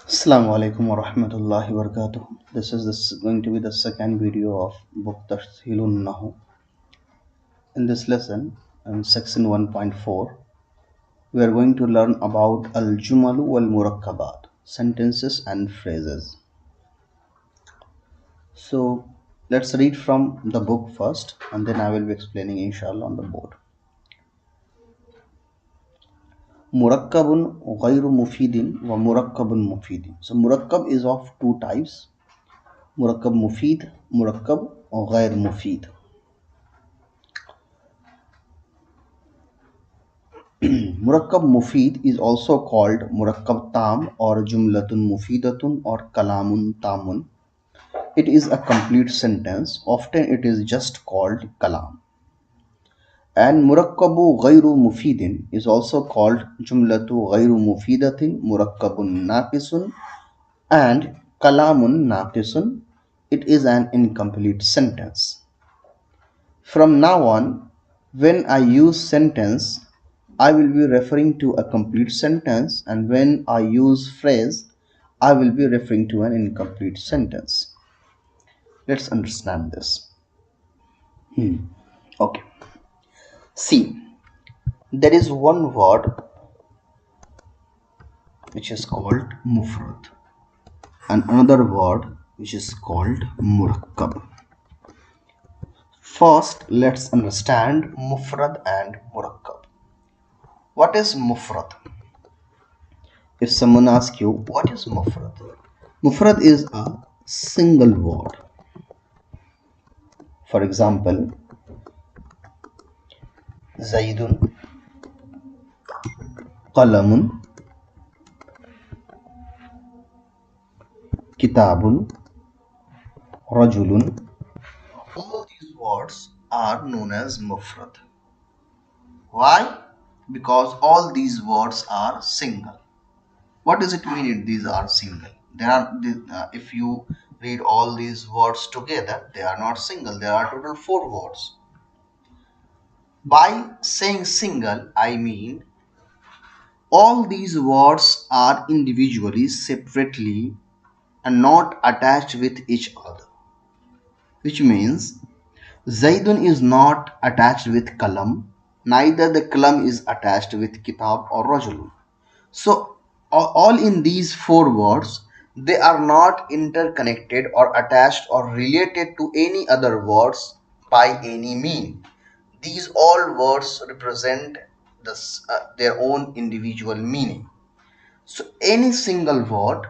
Assalamu-Alaikum wa rahmatullahi wa barakatuh. This is going to be the second video of book Tasheel Un Nahw. In this lesson, in section 1.4, we are going to learn about Al-Jumalu wal-Murakkabat, sentences and phrases. So, let's read from the book first, and then I will be explaining inshallah on the board. Murakkabun ghayru mufidin wa murakkabun mufidin. So, murakkab is of two types. Murakkab mufid, murakkab ghayr mufid. Murakkab mufid is also called murakkab tam or jumlatun mufidatun or kalamun tamun. It is a complete sentence. Often it is just called kalam. And murakkabu ghayru mufidin is also called jumlatu ghayru mufidatin, murakkabun naqisun and kalamun naqisun. It is an incomplete sentence. From now on, when I use sentence, I will be referring to a complete sentence, and when I use phrase, I will be referring to an incomplete sentence. Let's understand this. Okay. See, there is one word which is called mufrad and another word which is called murakkab. First, let's understand mufrad and murakkab. What is mufrad? If someone asks you, what is mufrad? Mufrad is a single word. For example, Zaidun, Qalamun, Kitabun, Rajulun. All these words are known as mufrad. Why? Because all these words are single. What does it mean if these are single? If you read all these words together, they are not single. There are total 4 words. By saying single, I mean all these words are individually, separately and not attached with each other. Which means Zaidun is not attached with Kalam, neither the Kalam is attached with Kitab or Rajulun. So all in these 4 words, they are not interconnected or attached or related to any other words by any mean. These all words represent their own individual meaning. So any single word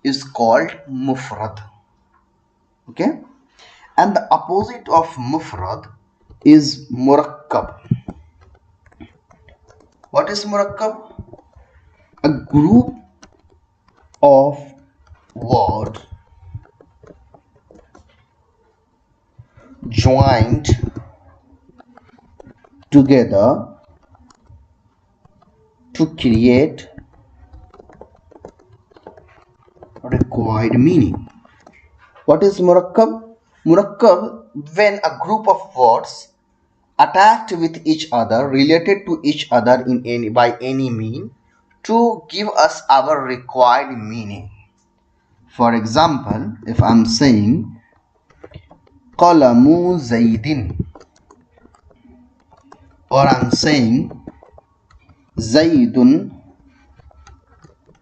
is called mufrad. Okay? And the opposite of mufrad is murakkab. What is murakkab? A group of words joined together to create required meaning. What is murakkab? Murakkab, when a group of words attached with each other, related to each other by any mean, to give us our required meaning. For example, if I'm saying Qalamu Zaidin, or I'm saying Zaidun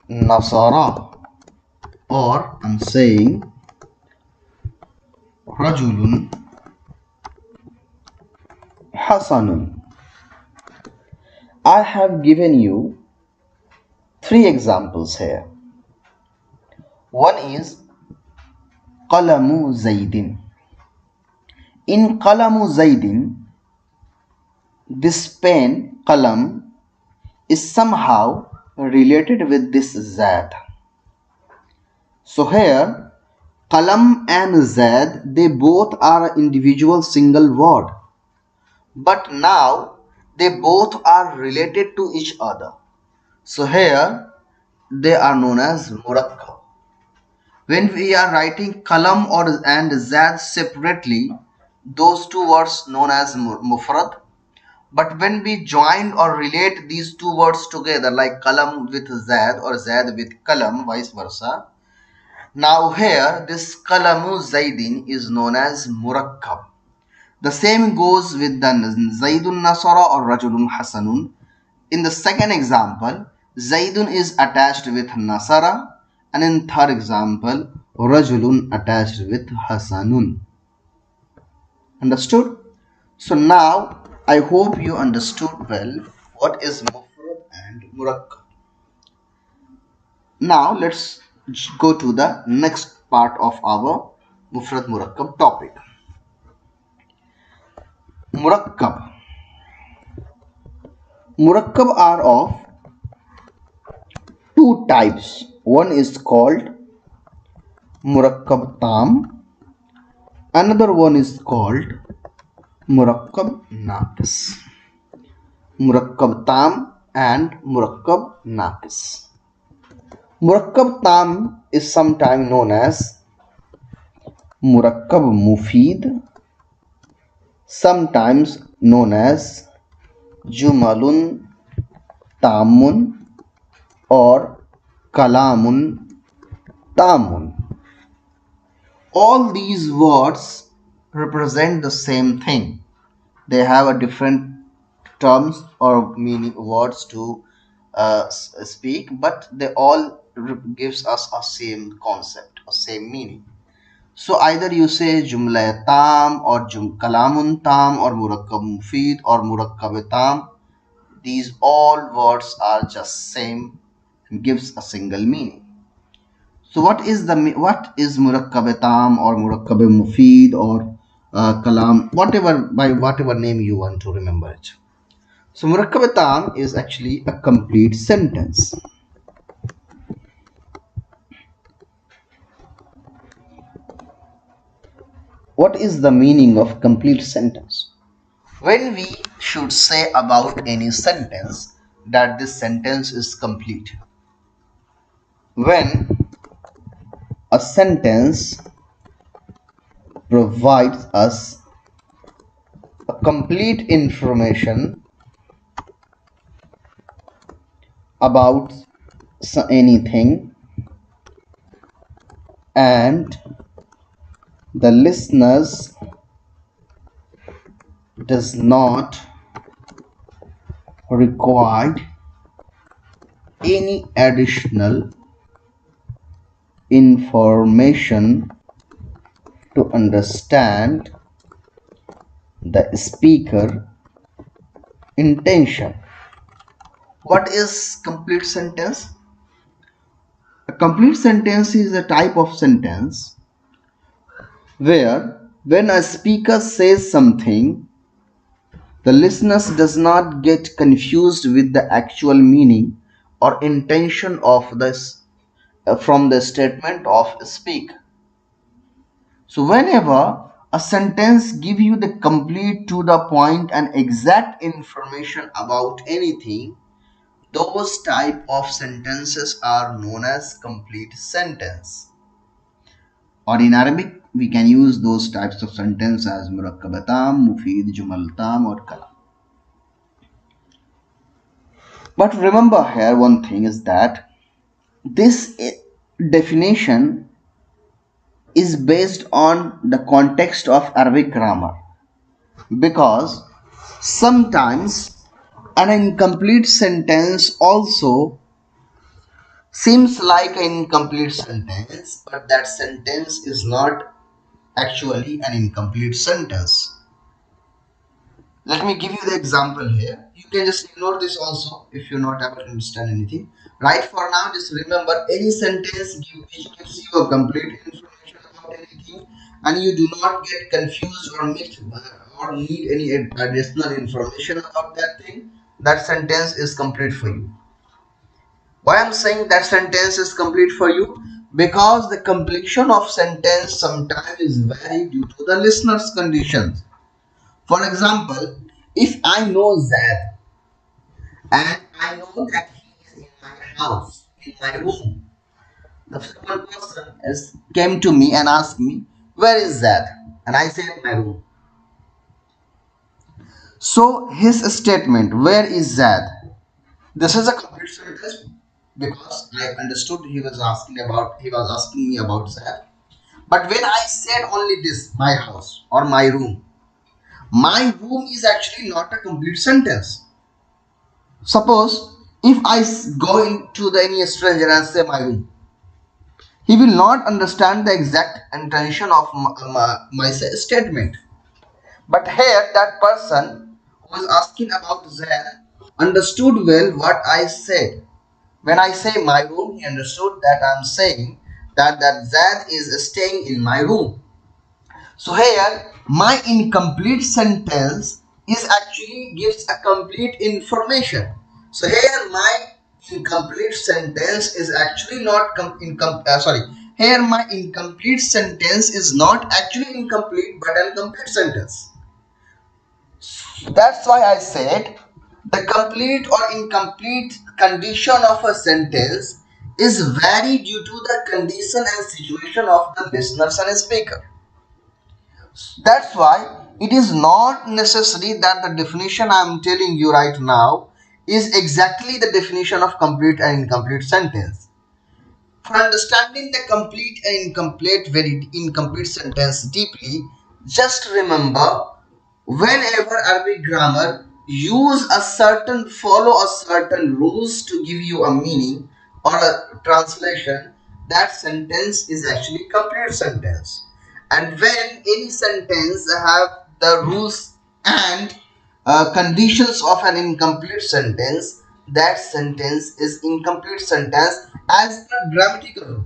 Nasara, or I'm saying Rajulun Hasanun. I have given you 3 examples here. One is Qalamu Zaidin. In Qalamu Zaidin, this pen, Qalam, is somehow related with this Zad. So here, Qalam and Zad, they both are individual single word. But now, they both are related to each other. So here, they are known as murakkab. When we are writing Qalam and Zad separately, those 2 words known as mufrad. But when we join or relate these two words together, like kalam with Zaid or Zaid with kalam, vice versa, now here this kalamu Zaidin is known as murakkab. The same goes with the Zaidun Nasara or Rajulun Hasanun. In the second example, Zaidun is attached with Nasara, and in third example, Rajulun attached with Hasanun. Understood? So now I hope you understood well what is Mufrad and Murakkab. Now let's go to the next part of our Mufrad Murakkab topic. Murakkab. Murakkab are of two types. One is called Murakkab Tam. Another one is called Murakkab Naqis. Murakkab Tam and Murakkab Naqis. Murakkab Tam is sometimes known as Murakkab Mufid, sometimes known as Jumalun Tamun or Kalamun Tamun. All these words represent the same thing. They have a different terms or meaning words to speak, but they all gives us a same concept, a same meaning. So either you say jumla tam or kalamun tam or murakkab mufid or murakkab tam. These all words are just same and gives a single meaning. So what is murakkab tam or murakkab mufid or kalam, whatever, by whatever name you want to remember it. So murakkab tam is actually a complete sentence. What is the meaning of complete sentence? When we should say about any sentence that this sentence is complete. When a sentence provides us a complete information about anything and the listeners does not require any additional information to understand the speaker intention. What is complete sentence? A complete sentence is a type of sentence where when a speaker says something, the listeners does not get confused with the actual meaning or intention of this from the statement of speak. So whenever a sentence give you the complete, to the point and exact information about anything, those type of sentences are known as complete sentence. Or in Arabic, we can use those types of sentence as murakkab tam, mufid, jumal tam or kalam. But remember here one thing is that this definition is based on the context of Arabic grammar, because sometimes an incomplete sentence also seems like an incomplete sentence, but that sentence is not actually an incomplete sentence. Let me give you the example here. You can just ignore this also if you're not able to understand anything. Right, for now, just remember any sentence which gives you a complete information about anything and you do not get confused or mixed or need any additional information about that thing, that sentence is complete for you. Why I'm saying that sentence is complete for you? Because the completion of sentence sometimes is vary due to the listener's conditions. For example, if I know Zad and I know that he is in my house, in my room, the second person came to me and asked me, where is Zad? And I said, my room. So his statement, where is Zad? This is a complete sentence because I understood he was asking me about Zad. But when I said only this, my house or my room is actually not a complete sentence. Suppose if I go into any stranger and say my room, he will not understand the exact intention of my statement. But here, that person who is asking about Zaid understood well what I said. When I say my room, he understood that I am saying that Zaid is staying in my room. So here, my incomplete sentence is actually gives a complete information. So here, my incomplete sentence is actually not sorry. Here, my incomplete sentence is not actually incomplete, but a complete sentence. That's why I said the complete or incomplete condition of a sentence is vary due to the condition and situation of the listeners and speaker. That's why it is not necessary that the definition I am telling you right now is exactly the definition of complete and incomplete sentence. For understanding the complete and incomplete sentence deeply, just remember whenever Arabic grammar follow a certain rules to give you a meaning or a translation, that sentence is actually complete sentence. And when any sentence have the rules and conditions of an incomplete sentence, that sentence is incomplete sentence as the grammatical rule.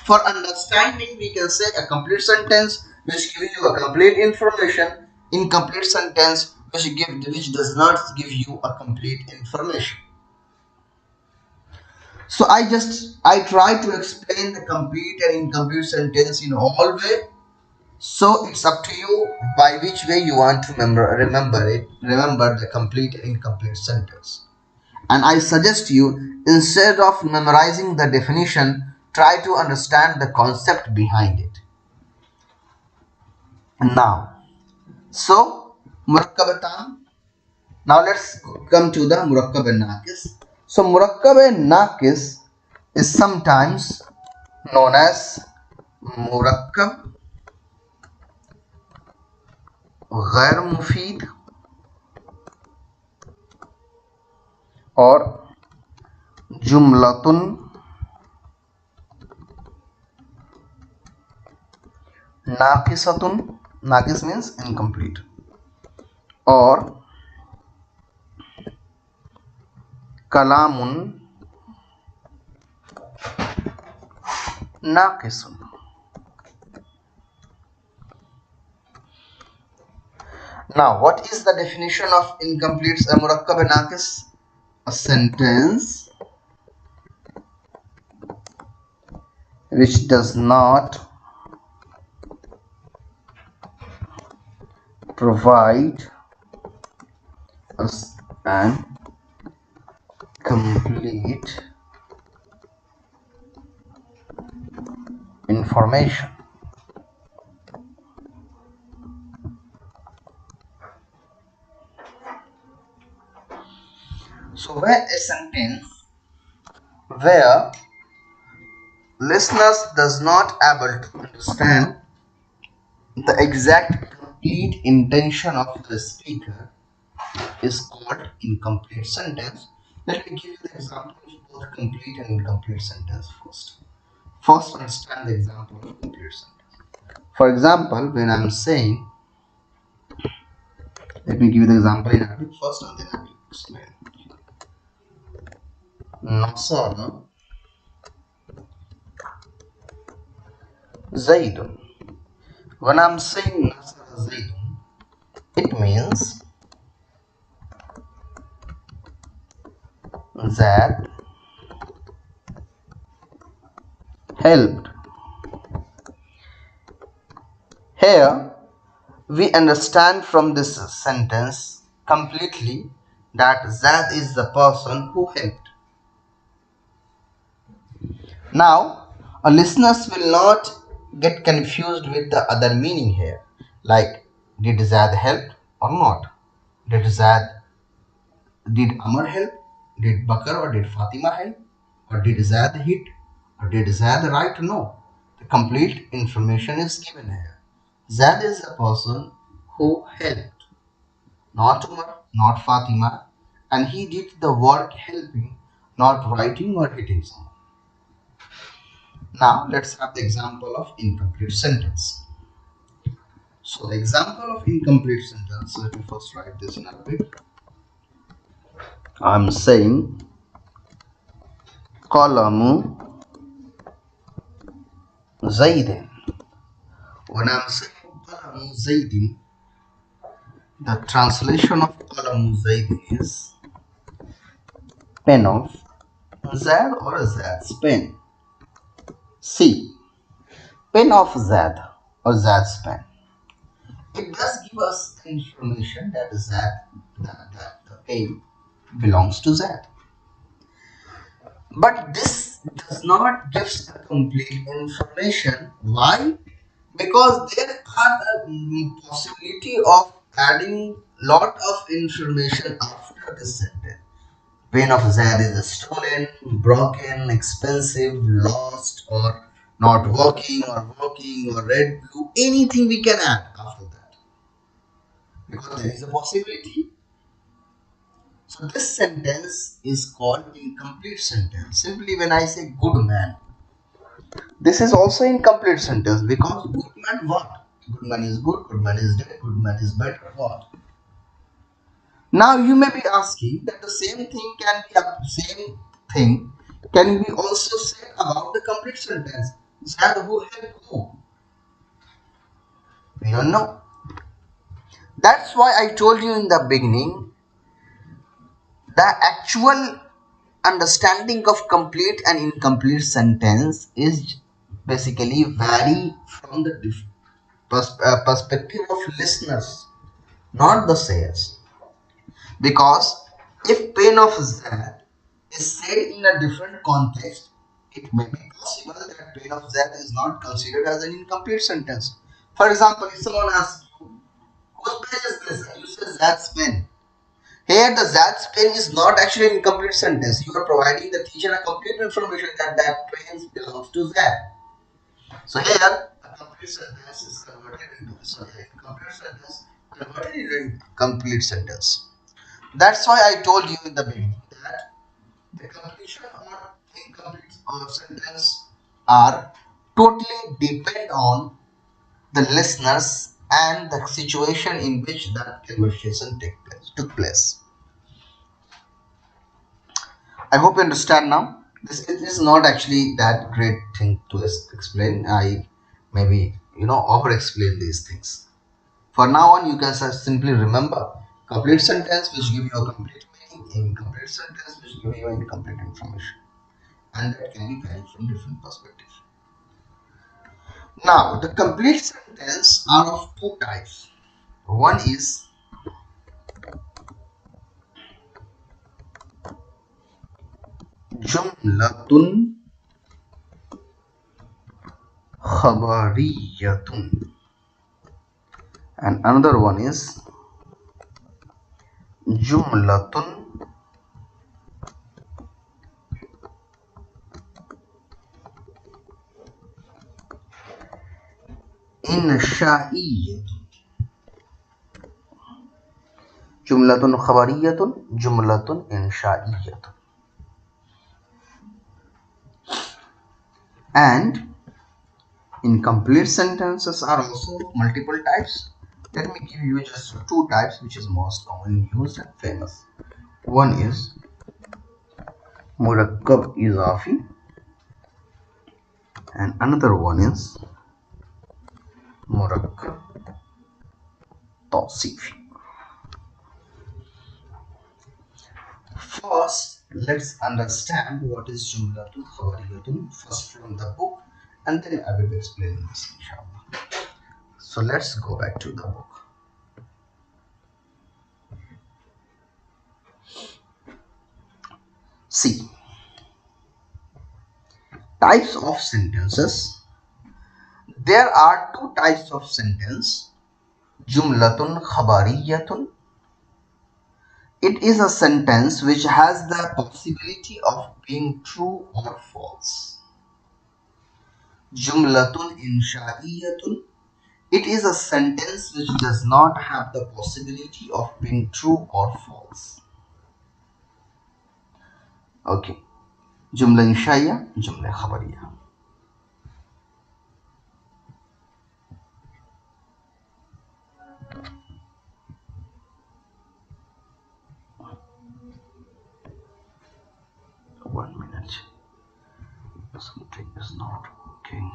For understanding, we can say a complete sentence which gives you a complete information, incomplete sentence which does not give you a complete information. So I try to explain the complete and incomplete sentence in all way. So it's up to you by which way you want to remember the complete and incomplete sentence. And I suggest you, instead of memorizing the definition, try to understand the concept behind it. Now, so murakkabatan. Now let's come to the murakkab and naqis. So murakkab and naqis is sometimes known as murakkab ghair mufid or jumlatun naqisatun. Naqis means incomplete, or kalamun naqisun. Now, what is the definition of incomplete murakkab and naqis? A sentence which does not provide us an complete information. So where a sentence where listeners does not able to understand the exact complete intention of the speaker is called incomplete sentence. Let me give you the example of both complete and incomplete sentence first. First, understand the example of complete sentence. For example, when I'm saying, let me give you the example in Arabic first and then I will explain. Nasara Zaidun. When I'm saying Nasara Zaidun, it means that helped. Here we understand from this sentence completely that Zad is the person who helped. Now, our listeners will not get confused with the other meaning here, like did Zad help or not? Did Amar help? Did Bakar or did Fatima help? Or did Zad hit? Or did Zad write? No. The complete information is given here. Zad is the person who helped, not Umar, not Fatima, and he did the work helping, not writing or hitting someone. Now let's have the example of incomplete sentence. So the example of incomplete sentence, let me first write this in Arabic. I'm saying Qalamu Zaydin. When I'm saying Qalamu Zaydin, the translation of Qalamu Zaydin is pen of Zad or Zad's pen. C. Pen of Zad or Zad's pen. It does give us the information that that the pen belongs to Zad. But this does not give the complete information. Why? Because there are the possibility of adding lot of information after this sentence. Pen of Zad is stolen, broken, expensive, lost, or not working, or red, blue, anything we can add after that. Because there is a possibility. So this sentence is called incomplete sentence. Simply when I say good man, this is also incomplete sentence because good man what? Good man is good, good man is dead, good man is better, what? Now you may be asking that the same thing can be also said about the complete sentence. Zad who helped who? We don't know. That's why I told you in the beginning, the actual understanding of complete and incomplete sentence is basically vary from the perspective of listeners, not the sayers. Because if pen of Zad is said in a different context, it may be possible that pen of Zad is not considered as an incomplete sentence. For example, if someone asks you, whose pen is this? And you say Zad's pen. Here the Zad's pen is not actually an incomplete sentence. You are providing the teacher a complete information that pen belongs to Zad. So here a complete sentence is converted into complete sentence. That's why I told you in the beginning that the completion or incomplete of sentence are totally depend on the listeners and the situation in which that conversation took place. I hope you understand now. This is not actually that great thing to explain. I maybe over explain these things. For now on, you can simply remember complete sentence which give you a complete meaning, incomplete sentence which give you incomplete information, and that can be varied from different perspectives. Now, the complete sentence are of two types. One is jumlatun khabariyatun, and another one is jumlatun insha'iyatun. Jumlatun khabariyatun, jumlatun insha'iyatun. And incomplete sentences are also multiple types. Let me give you just two types which is most commonly used and famous. One is murakkab izafi and another one is murakkab tawsifi. First, let's understand what is jumlatun khabariyatun first from the book, and then I will explain this inshallah. So let's go back to the book. See, types of sentences. There are two types of sentence, jumlatun khabariyatun It is a sentence which has the possibility of being true or false. Jumlatun insha'iyatun. It is a sentence which does not have the possibility of being true or false. Okay. Jumla insha'iyya, jumla khabariyya. One minute. Something is not working.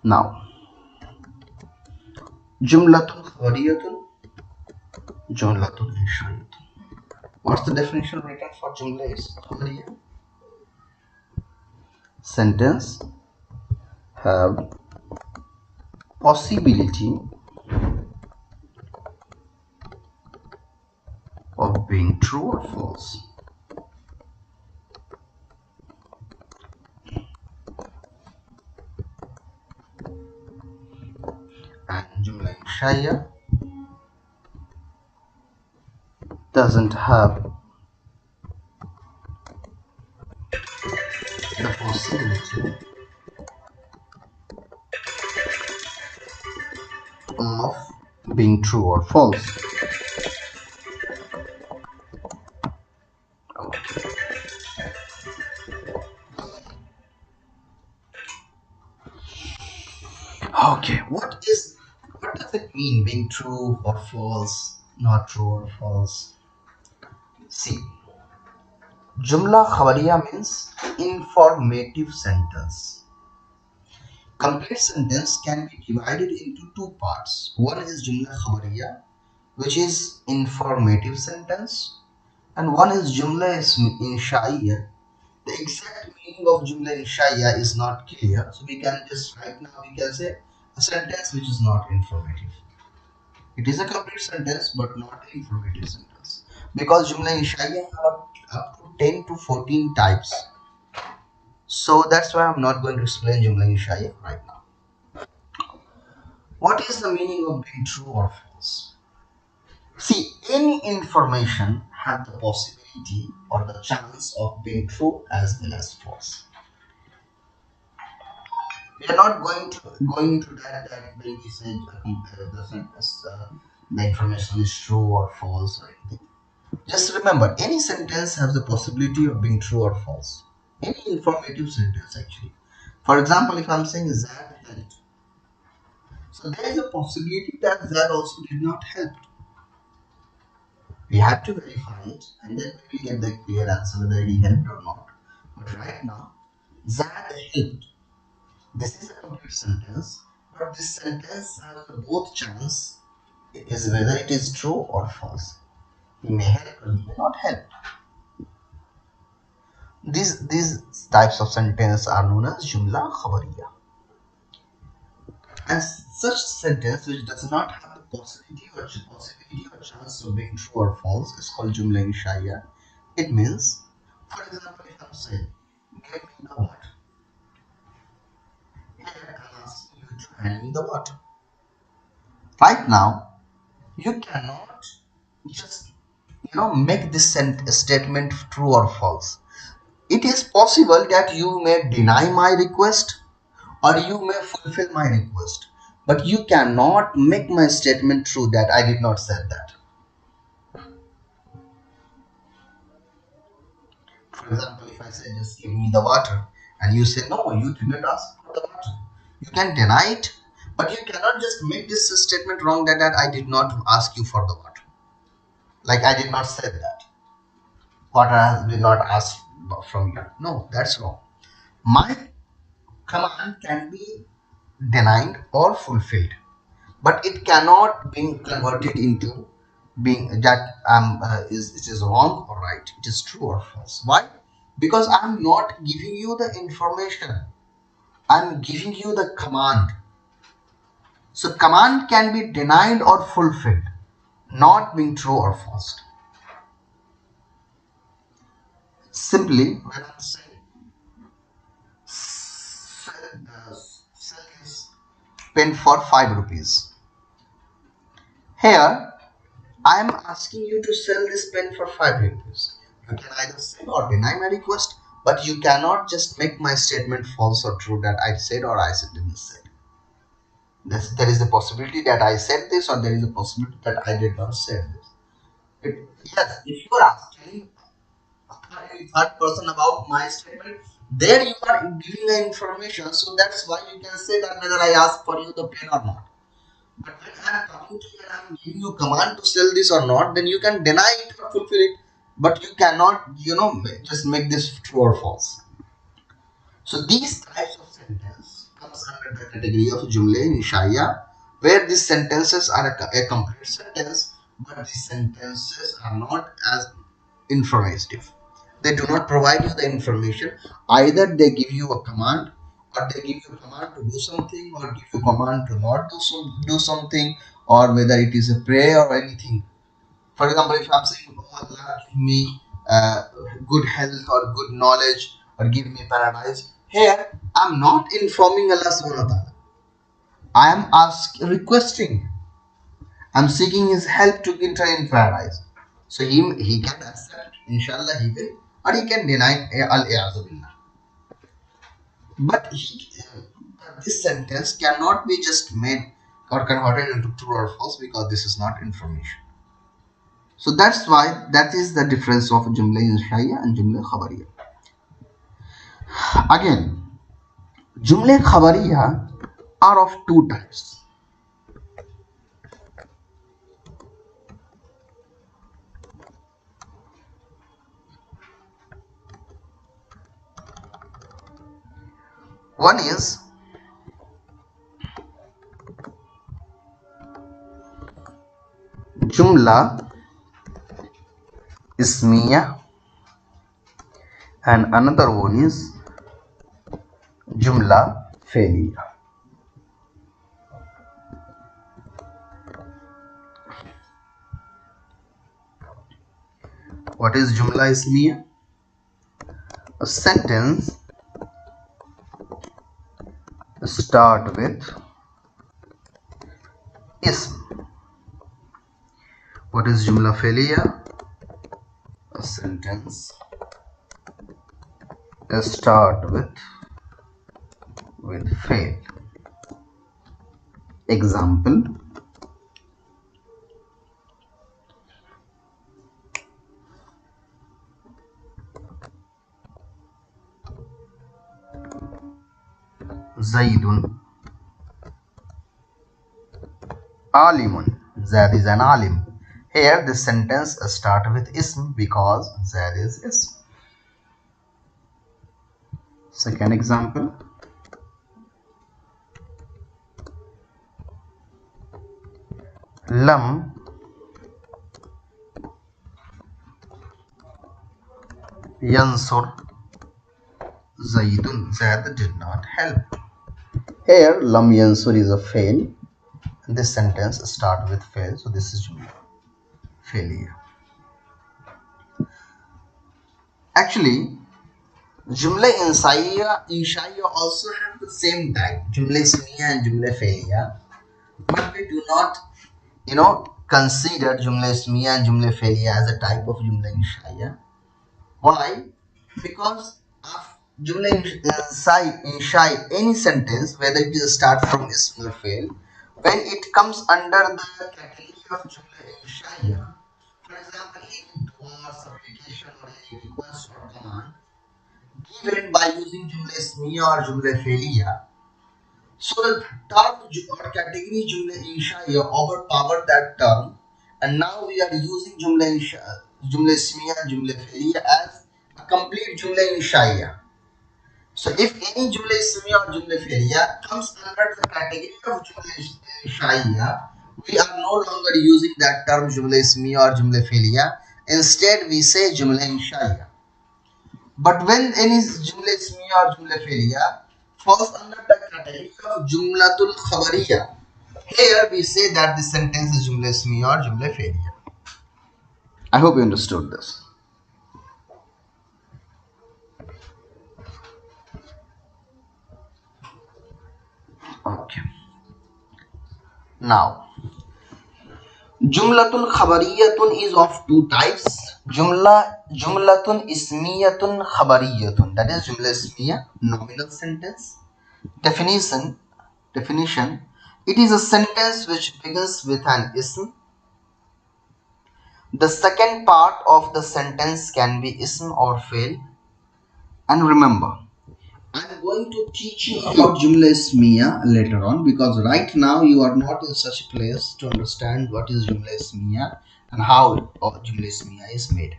Now, jumlatun khabariyatun, jumlatun insha'iyatun. What's the definition written for jumla is khabariyya? Sentence have possibility of being true or false. And jumla insha'iyya doesn't have the possibility of being true or false. Okay, what does it mean being true or false, not true or false? See, jumla khabariya means informative sentence. Complete sentence can be divided into two parts. One is jumla khabariya, which is informative sentence, and one is jumla insha'iyya. The exact meaning of jumla insha'iyya is not clear, so we can just right now we can say a sentence which is not informative. It is a complete sentence but not an informative sentence, because jumla insha'iyya have up to 10 to 14 types. So that's why I'm not going to explain jumla insha'iyya right now. What is the meaning of being true or false? See, any information has the possibility or the chance of being true as well as false. We are not going into that when we say the sentence, the information is true or false or anything. Just remember, any sentence has the possibility of being true or false. Any informative sentence actually. For example, if I'm saying Zad helped, so there is a possibility that Zad also did not help. We have to verify it and then we will get the clear answer whether he helped or not. But right now, Zad helped. This is a complete sentence, but this sentence has both chance is whether it is true or false. He may help or he may not help. These types of sentence are known as jumla khabariya. And such sentence which does not have the possibility or chance of being true or false is called jumla insha'iyya. It means, for example, if I'm saying, give me the water. Here I'm asking you to hand me the water. Right now, you cannot just make this statement true or false. It is possible that you may deny my request or you may fulfill my request, but you cannot make my statement true that I did not say that. For example, if I say just give me the water and you say no, you did not ask for the water, you can deny it, but you cannot just make this statement wrong that I did not ask you for the water, like I did not say that water has been not asked from you. No, that's wrong. My command can be denied or fulfilled, but it cannot be converted into being that it is wrong or right. It is true or false. Why? Because I'm not giving you the information. I'm giving you the command. So command can be denied or fulfilled, not being true or false. Simply, when I'm saying pen for 5 rupees. Here, I am asking you to sell this pen for 5 rupees. You can either say or deny my request, but you cannot just make my statement false or true that I said or I didn't say. There is a possibility that I said this, or there is a possibility that I did not say this. Yes, if you are asking a third person about my statement, there you are giving the information, so that's why you can say that whether I asked for you the pen or not. But when I am talking to you and I am giving you a command to sell this or not, then you can deny it or fulfill it, but you cannot, just make this true or false. So these types of sentence comes under the category of jumle inshaiya, where these sentences are a complete sentence, but these sentences are not as informative. They do not provide you the information. Either they give you a command, or they give you a command to do something, or give you a command to not do something, or whether it is a prayer or anything. For example, if I'm saying, oh Allah, give me good health or good knowledge or give me paradise, here I'm not informing Allah subhanahu wa ta'ala. I am requesting. I'm seeking his help to enter in paradise. So he can accept, inshallah he will, or he can deny al-i'azubillah. But this sentence cannot be just made or converted into true or false, because this is not information. So that's why that is the difference of jumla inshaiya and jumla khabariya. Again, jumla khabariya are of two types. One is jumla ismiya and another one is jumla failiya. What is jumla ismiya? A sentence start with ism. What is jumla failiya? A sentence start with fail. Example: Zaidun alimun. Zaid is an alim. Here the sentence start with ism because Zaid is ism. Second example: Lam yansur Zaidun. Zaid did not help. Here lam yansur is a fail. This sentence start with fail, so this is jumla failure. Actually, jumla inshaiya also have the same type, jumla ismiya and jumla failure, but we do not consider jumla ismiya and jumla failure as a type of jumla inshaiya. Why? Because of jumla inshai, any sentence, whether it is start from ism or fail, when it comes under the category of jumla inshaiya, for example, any dua, supplication or any request or command given by using jumla ismiya or jumla failiya, so the term or category jumla inshaiya overpowered that term, and now we are using jumla ismiya and jumla failiya as a complete jumla inshaiya. So if any jumla ismiya or jumla failiya comes under the category of jumla inshaiya, we are no longer using that term jumla ismiya or jumla failiya. Instead, we say jumla inshaiya. But when any jumla ismiya or jumla failiya falls under the category of jumlatul khabariya, here we say that the sentence is jumla ismiya or jumla failiya. I hope you understood this. Okay. Now, Jumlatun khabariyatun is of two types. Jumlatun ismiyatun khabariyatun. That is jumla ismiya, nominal sentence. Definition. It is a sentence which begins with an ism. The second part of the sentence can be ism or fail. And remember, I'm going to teach you about Jumla Ismiya later on, because right now you are not in such a place to understand what is Jumla Ismiya and how Jumla Ismiya is made.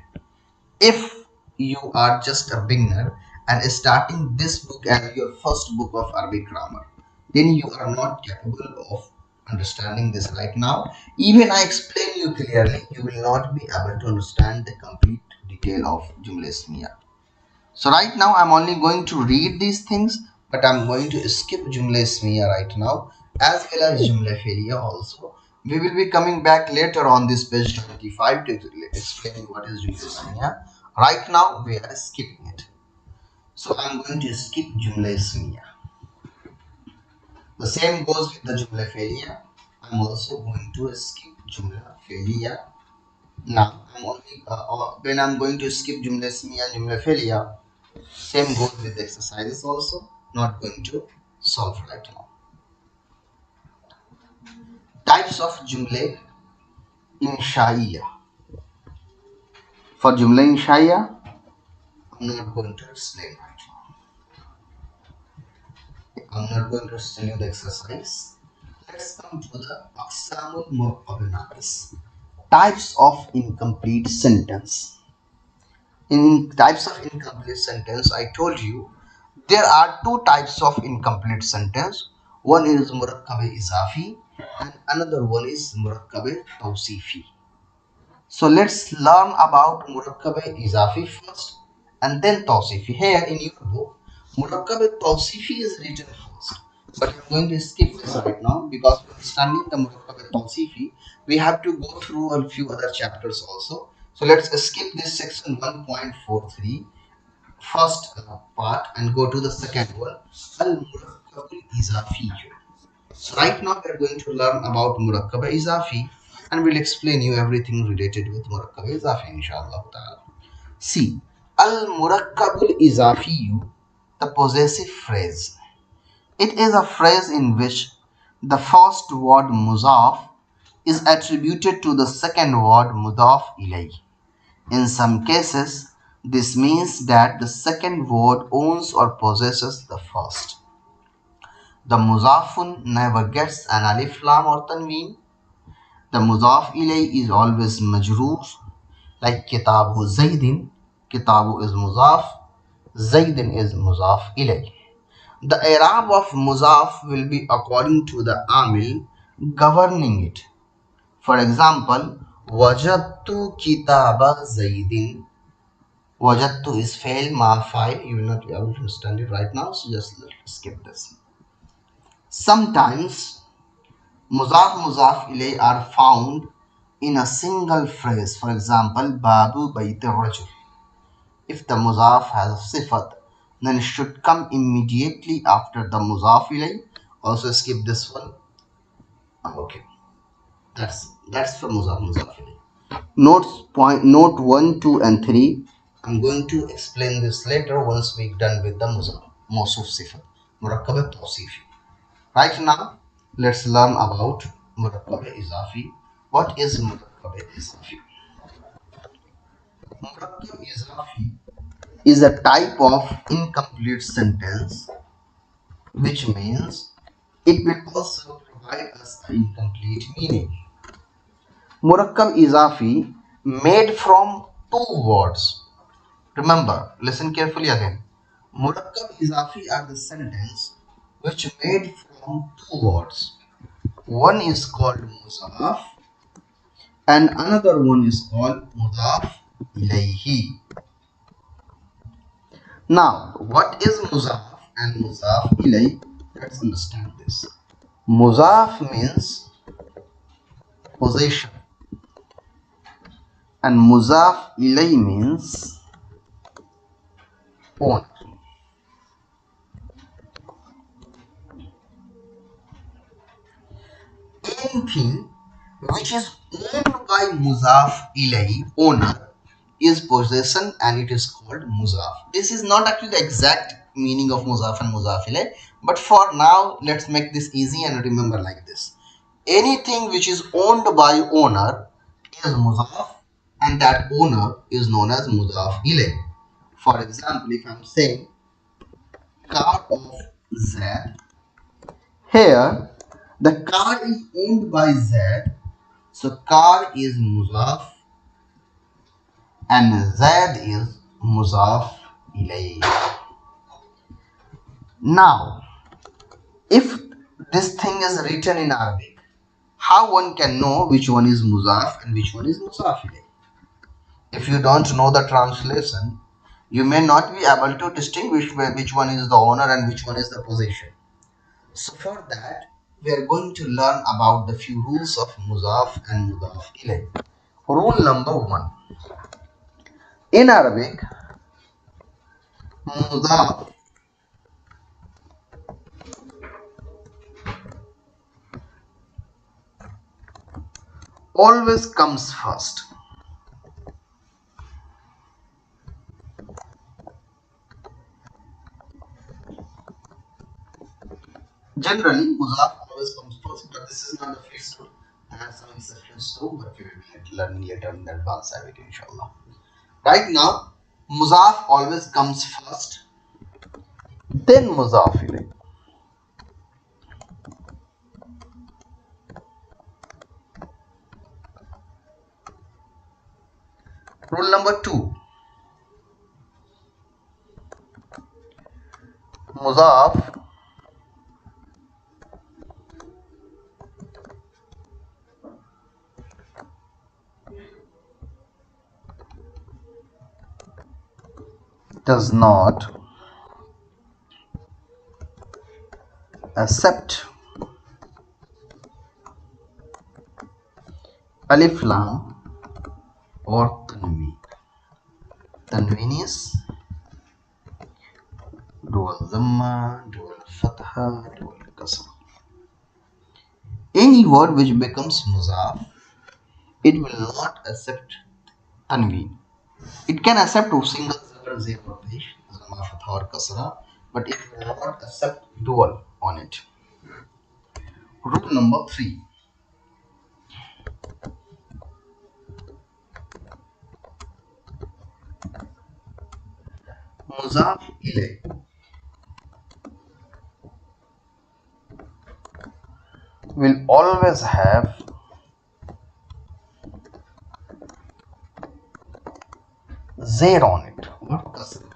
If you are just a beginner and starting this book as your first book of Arabic grammar, then you are not capable of understanding this right now. Even I explain you clearly, you will not be able to understand the complete detail of Jumla Ismiya. So right now I'm only going to read these things, but I'm going to skip Jumla Ismiya right now, as well as Jumla Filiya also. We will be coming back later on this page 25 to explain what is Jumla Ismiya. Right now we are skipping it. So I'm going to skip Jumla Ismiya. The same goes with the Jumla Filiya. I'm also going to skip Jumla Filiya. Now when I'm going to skip Jumla Ismiya and Jumla Filiya, same goes with the exercises also. Not going to solve right now. Types of Jumla Inshaiya. For Jumla Inshaiya, I'm not going to explain right now. I'm not going to tell you the exercise. Let's come to the Assalam-o-Alaikum. Types of incomplete sentence. In types of incomplete sentence, I told you there are two types of incomplete sentence. One is Murakkab Izafi and another one is Murakkab Tawsifi. So let's learn about Murakkab Izafi first and then Tawsifi. Here in your book, Murakkab Tawsifi is written first, but I'm going to skip this right now, because for understanding the Murakkab Tawsifi, we have to go through a few other chapters also. So let's skip this section 1.43 first part and go to the second one, Al-Murakkab Izafi. So right now we are going to learn about Murakkab Izafi, and we'll explain you everything related with Murakkab Izafi inshallah ta'ala. See, Al-Murakkab Izafi, the possessive phrase. It is a phrase in which the first word muzaf is attributed to the second word mudaf ilay. In some cases, this means that the second word owns or possesses the first. The muzafun never gets an alif lam or tanween. The mudaf ilay is always majroor, like kitabu zaydin. Kitabu is muzaf, zaydin is muzaf ilay. The i'rab of muzaf will be according to the amil governing it. For example, wajadtu kitaba zaydin. Wajadtu is fail, ma file. You will not be able to understand it right now, so just skip this. Sometimes muzaf ilay are found in a single phrase. For example, babu bayt rajul. If the muzaf has a sifat, then it should come immediately after the muzaf ilay. Also skip this one. Okay, that's for muzaf ilay. Note 1, 2 and 3. I'm going to explain this later once we're done with the mawsuf sifat, murakkab tawsifi. Right now, let's learn about Murakkab Izafi. What is Murakkab Izafi? Murakkab Izafi is a type of incomplete sentence, which means it will also provide us an incomplete meaning. Murakkab Izafi made from two words. Remember, listen carefully again. Murakkab Izafi are the sentence which made from two words. One is called Muzaf and another one is called Mudaf ilayhi. Now, what is Muzaf and Mudaf ilayhi? Let's understand this. Muzaf means possession and Muzaf ilayhi means owner. In anything which is owned by muzaf ilayhi, owner, is possession and it is called muzaf. This is not actually the exact meaning of muzaf and muzaf ilayhi, but for now let's make this easy and remember like this. Anything which is owned by owner is muzaf and that owner is known as muzaf ilayhi. For example, if I am saying car of Z, here the car is owned by Z, so car is muzaf and Z is muzaf ilayhi. Now, if this thing is written in Arabic, how one can know which one is muzaf and which one is muzaf ilayhi? If you don't know the translation, you may not be able to distinguish which one is the owner and which one is the possession. So for that, we are going to learn about the few rules of muzaf and muzaf ilayhi. Rule number 1. In Arabic, muzaf always comes first. Generally, muzaf always comes first, but this is not a fixed rule. There are some exceptions too, but we will be learning later in the advanced Arabic, inshallah. Right now, muzaf always comes first, then muzaf ilayhi. Rule number 2. Muzaf does not accept alif lam or tanween. Tanween is dual dhamma, dual fatha, dual kasra. Any word which becomes muzaf, it will not accept tanween. It can accept a single zebra, zebra, pesh, dhamma, fatha or kasra, but it will not accept dual on it. Rule number 3. Muzaf ilayhi will always have zair on it or kasra.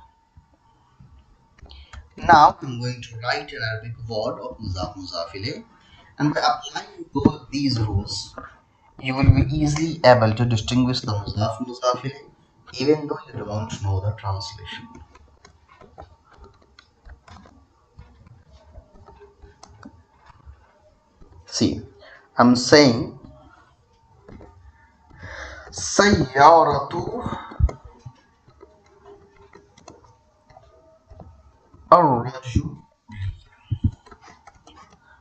Now I'm going to write an Arabic word of muzaf, muzaf ilayhi, and by applying both these rules, you will be easily able to distinguish the muzaf, muzaf ilayhi, even though you don't know the translation. See, I'm saying sayyaratu ar-rajul.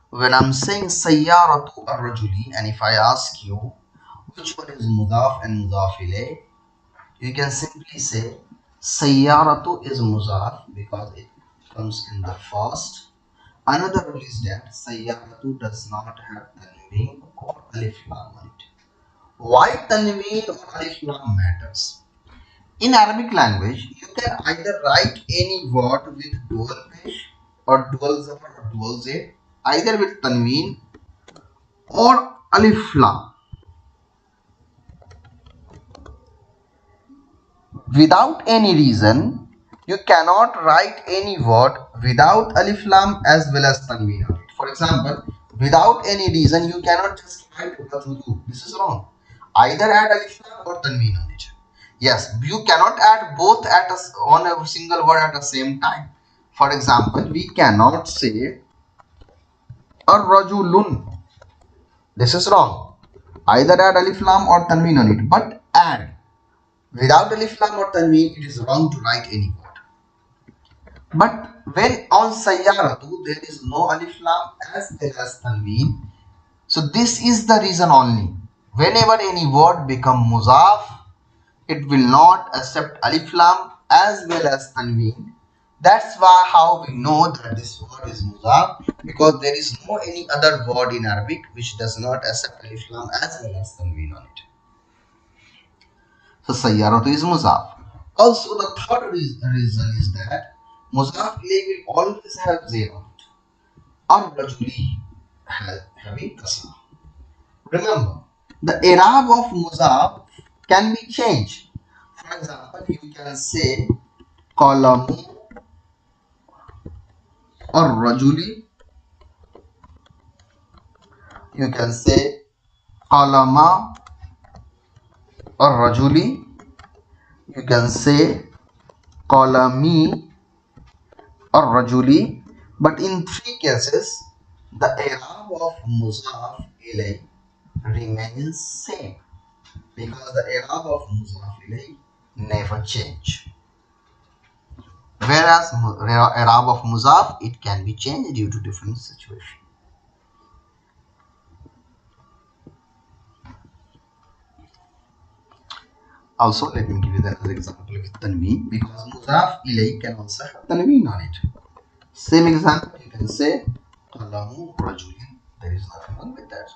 When I'm saying sayyaratu ar-rajuli, and if I ask you which one is mudaf and mudaf ilayh, you can simply say sayyaratu is mudaf because it comes in the first. Another rule is that sayyaratu does not have tanween or alif lam on it. Why tanween or alif lam matters? In Arabic language, you can either write any word with dual pesh or dual zafar or dual zay, either with tanween or alif lam. Without any reason, you cannot write any word without alif lam as well as tanween on it. For example, without any reason, you cannot just write rajulu. This is wrong. Either add alif lam or tanween on it. Yes, you cannot add both on a single word at the same time. For example, we cannot say ar-rajulun. This is wrong. Either add alif lam or tanween on it, but add. Without alif lam or tanween, it is wrong to write any word. But when on sayyaratu, there is no alif lam as well as tanween. So this is the reason only. Whenever any word become muzaf, it will not accept alif lam as well as tanween. That's why how we know that this word is muzaf, because there is no any other word in Arabic which does not accept alif lam as well as tanween on it. So sayyaratu is muzaf. Also the third reason is that muzaf ilayhi will always have zero on it. Ar-rajuli having kasra. Remember, the i'rab of muzaf can be changed. For example, you can say qalamu or rajuli. You can say qalama or rajuli. You can say qalami or rajuli. But in three cases, the i'rab of muzaf ilay remains same, because the i'rab of muzaf ilay never change. Whereas i'rab of muzaf, it can be changed due to different situation. Also, let me give you another example with tanween, because muzaf ilay can also have tanween on it. Same example, you can say qalamu rajulin. There is nothing wrong with that.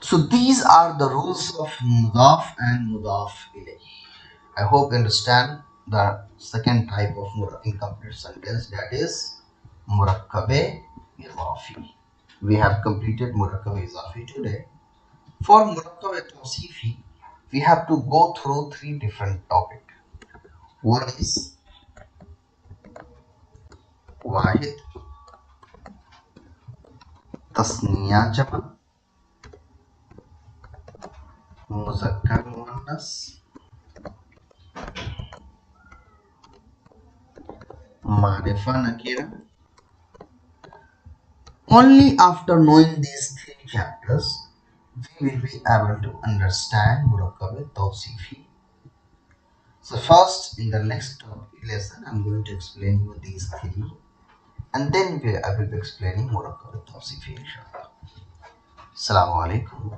So these are the rules of mudaf and mudaf ilay. I hope you understand the second type of incomplete sentence, that is murakkabe idafi. We have completed murakkabe idafi today. For murakkabe tawsifi, we have to go through three different topics. One is wahid, tasniya jama, muzakkar muannas, marifa nakira. Only after knowing these three chapters, we will be able to understand murakkabe tawsifi. So first, in the next lesson, I'm going to explain you these three, and then I will be explaining murakkabe tawsifi inshallah. Assalamu-Alaikum.